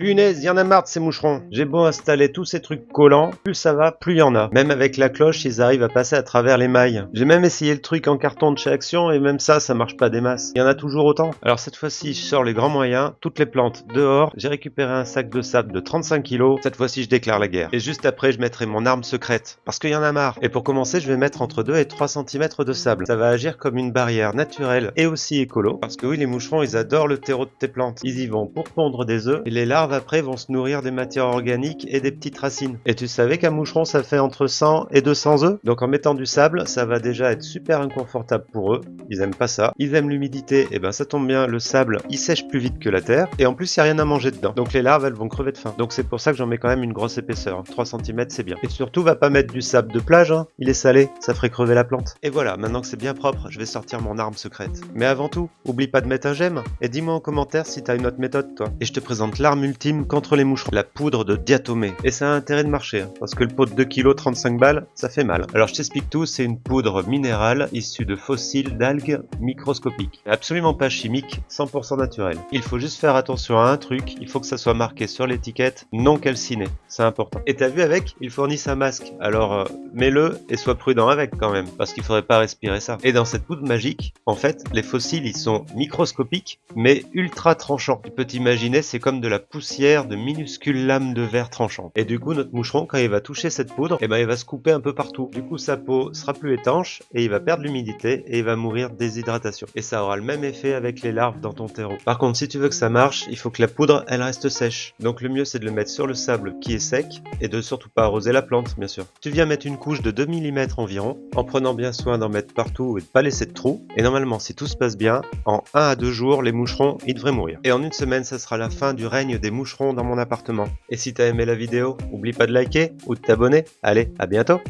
Punaise, y en a marre de ces moucherons. J'ai beau installer tous ces trucs collants, plus ça va, plus y en a. Même avec la cloche, ils arrivent à passer à travers les mailles. J'ai même essayé le truc en carton de chez Action et même ça marche pas des masses. Y en a toujours autant. Alors cette fois-ci, je sors les grands moyens, toutes les plantes dehors. J'ai récupéré un sac de sable de 35 kilos. Cette fois-ci, je déclare la guerre. Et juste après, je mettrai mon arme secrète. Parce qu'il y en a marre. Et pour commencer, je vais mettre entre 2 et 3 cm de sable. Ça va agir comme une barrière naturelle et aussi écolo. Parce que oui, les moucherons, ils adorent le terreau de tes plantes. Ils y vont pour pondre des œufs et les larves après vont se nourrir des matières organiques et des petites racines. Et tu savais qu'un moucheron ça fait entre 100 et 200 œufs? Donc en mettant du sable, ça va déjà être super inconfortable pour eux. Ils aiment pas ça. Ils aiment l'humidité, et ben ça tombe bien, le sable il sèche plus vite que la terre et en plus il n'y a rien à manger dedans. Donc les larves elles vont crever de faim. Donc c'est pour ça que j'en mets quand même une grosse épaisseur. 3 cm c'est bien. Et surtout va pas mettre du sable de plage, hein. Il est salé, ça ferait crever la plante. Et voilà, maintenant que c'est bien propre, je vais sortir mon arme secrète. Mais avant tout, oublie pas de mettre un j'aime et dis-moi en commentaire si t'as une autre méthode toi. Et je te présente l'arme ultime contre les moucherons, la poudre de diatomée. Et ça a intérêt de marcher, hein, parce que le pot de 2 kg 35 balles, ça fait mal. Alors je t'explique tout, c'est une poudre minérale issue de fossiles d'algues microscopiques. Absolument pas chimique, 100% naturel. Il faut juste faire attention à un truc, il faut que ça soit marqué sur l'étiquette non calciné, c'est important. Et t'as vu avec, ils fournissent un masque, alors mets-le et sois prudent avec quand même, parce qu'il faudrait pas respirer ça. Et dans cette poudre magique, en fait, les fossiles ils sont microscopiques, mais ultra tranchants. Tu peux t'imaginer, c'est comme de la poussière de minuscules lames de verre tranchantes. Et du coup, notre moucheron, quand il va toucher cette poudre, eh ben, il va se couper un peu partout. Du coup, sa peau sera plus étanche et il va perdre l'humidité et il va mourir de déshydratation. Et ça aura le même effet avec les larves dans ton terreau. Par contre, si tu veux que ça marche, il faut que la poudre, elle reste sèche. Donc le mieux, c'est de le mettre sur le sable qui est sec et de surtout pas arroser la plante, bien sûr. Tu viens mettre une couche de 2 mm environ, en prenant bien soin d'en mettre partout et de pas laisser de trous. Et normalement, si tout se passe bien, en 1 à 2 jours, les moucherons, ils devraient mourir. Et en une semaine, ça sera la fin du règne des moucherons dans mon appartement. Et si t'as aimé la vidéo, oublie pas de liker ou de t'abonner. Allez, à bientôt!